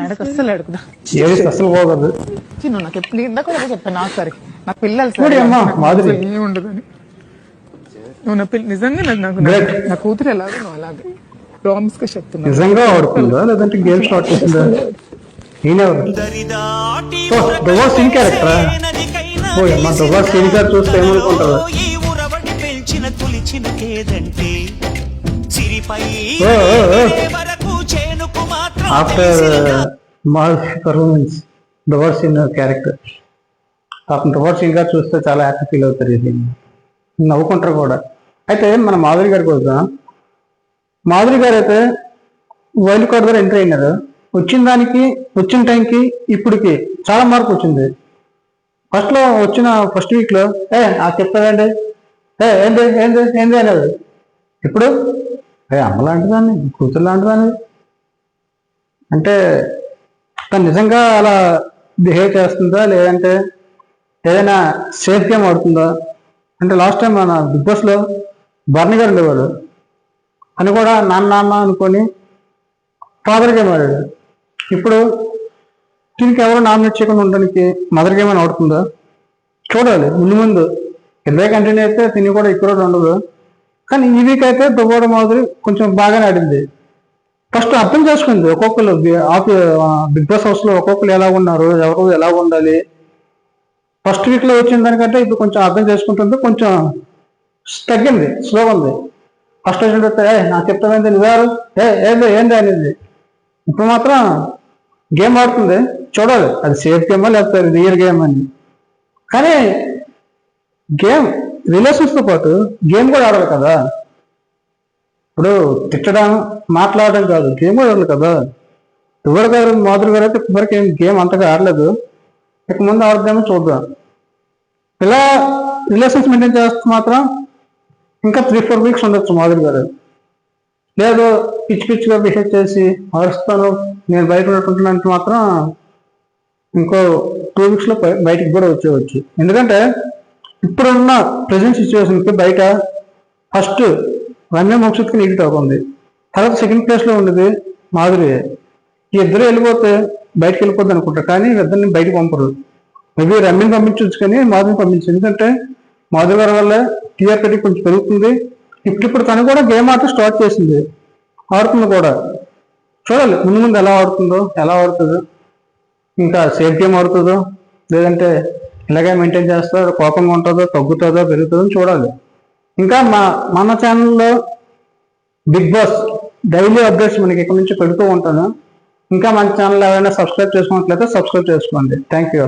ఆడకు అస్సలు అడుగుదా ఏది అసలు పోకూడదు. చిన్న నాకు ఎప్పుడు ఇందాక కూడా చెప్పాను నాకు సరే నా పిల్లలు చూడు అమ్మా, మాధురి. ఏముండదని నువ్వు నా పిల్ల నిజంగా నాకు Great. నా కూతురు ఎలాగో నువ్వు అలాగే ప్రామిస్ గా చెప్తున్నా నిజంగా ఆడుతుందా లేదంటే గేమ్ స్టార్ట్ చేసిందా? ఈయనెవరు? సీన్ క్యారెక్టరా? ఓ అమ్మా, దుబార్ సీన్ గారు చూస్తే ఏమనుకుంటారు? After Madhuri performance దుబార్ scene character పాపం దుబార్ సీన్ గారు చూస్తే చాలా హ్యాపీ ఫీల్ అవుతారు. ఇది నవ్వుకుంటారు కూడా. అయితే మన మాధురి గారికి వద్దాం. మాధురి గారు అయితే వైల్డ్ కార్డ్ ద్వారా ఎంట్రీ అయినారు. వచ్చిన టైంకి ఇప్పటికి చాలా మార్పు వచ్చింది. ఫస్ట్ వీక్ లో చెప్తాదండి ఏంది ఏంది ఏంది అనేది. ఇప్పుడు అమ్మ లాంటిదాన్ని, కూతురు లాంటిదాన్ని అంటే తను నిజంగా అలా బిహేవ్ చేస్తుందా లేదంటే ఏదైనా సేఫ్ గేమ్ ఆడుతుందా అంటే లాస్ట్ టైం మన బిగ్ బాస్ లో బర్ని గారు ఉండేవాడు అని కూడా నాన్న అనుకొని ఫాదర్ గేమ్ ఆడాడు. ఇప్పుడు దీనికి ఎవరు నామినేట్ చేయకుండా ఉండడానికి మదర్ గేమ్ అని ఆడుతుందా చూడాలి. ముందు ఇద్దరే కంటిన్యూ అయితే తిని కూడా ఇక్కడ ఉండదు. కానీ ఈ వీక్ అయితే దువ్వడం మాదిరి కొంచెం బాగానే ఆడింది. ఫస్ట్ అర్థం చేసుకుంది ఒక్కొక్కరు బిగ్ బాస్ హౌస్ లో ఒక్కొక్కరు ఎలా ఉన్నారు, ఎవరు ఎలా ఉండాలి. ఫస్ట్ వీక్ లో వచ్చిన దానికంటే ఇప్పుడు కొంచెం అర్థం చేసుకుంటుంది. కొంచెం తగ్గింది, స్లో ఉంది. ఫస్ట్ వచ్చినట్టు నాకు చెప్తామైంది నువ్వారు ఏంది అనేది. ఇప్పుడు మాత్రం గేమ్ ఆడుతుంది. చూడాలి అది సేఫ్ గేమా లేకపోతే రియల్ గేమ్ అని. కానీ గేమ్ రిలేషన్స్ తో పాటు గేమ్ కూడా ఆడాలి కదా. ఇప్పుడు తిట్టడం మాట్లాడడం కాదు, గేమ్ కూడా ఆడాలి కదా. ఎవరి గారు మాధురి గారు అయితే ఇప్పటివరకు ఏం గేమ్ అంతగా ఆడలేదు. ఇక ముందు ఆడదామో చూద్దాం. ఇలా రిలేషన్స్ మెయింటైన్ చేస్తే మాత్రం ఇంకా 3-4 వీక్స్ ఉండొచ్చు మాధురి గారు. లేదు పిచ్చిగా బిహేవ్ చేసి అరుస్తాను నేను బయట ఉన్నట్టుకుంటున్నానంటే మాత్రం ఇంకో 2 వీక్స్ లో బయటికి కూడా వచ్చేవచ్చు. ఎందుకంటే ఇప్పుడున్న ప్రజెంట్ సిచ్యువేషన్కి బయట ఫస్ట్ రమ్య మోక్షత్కి నీటి అవుతుంది. తర్వాత సెకండ్ ప్లేస్ లో ఉండేది మాధురి. ఈ ఇద్దరు వెళ్ళిపోతే బయటకు వెళ్ళిపోద్ది అనుకుంటారు. కానీ ఇద్దరిని బయటకు పంపరు. మేబీ రమ్యని పంపించవచ్చు కానీ మాధురిని పంపించు. ఎందుకంటే మాధురి గారి వల్ల టీఆర్పీ కొంచెం పెరుగుతుంది. ఇప్పుడు తను కూడా గేమ్ ఆట స్టార్ట్ చేసింది, ఆడుతుంది కూడా. చూడాలి ముందు ఎలా ఆడుతుందో ఇంకా సేఫ్ గేమ్ ఆడుతుందో లేదంటే ఇలాగే మెయింటైన్ చేస్తుందో, కోపంగా ఉంటుందో, తగ్గుతుందో, పెరుగుతుందో చూడాలి. ఇంకా మన ఛానల్లో బిగ్ బాస్ డైలీ అప్డేట్స్ మనకి ఇక్కడ నుంచి పెడుతూ ఉంటాను. ఇంకా మన ఛానల్ ఎవరైనా సబ్స్క్రైబ్ చేసుకున్నట్లయితే సబ్స్క్రైబ్ చేసుకోండి. Thank you.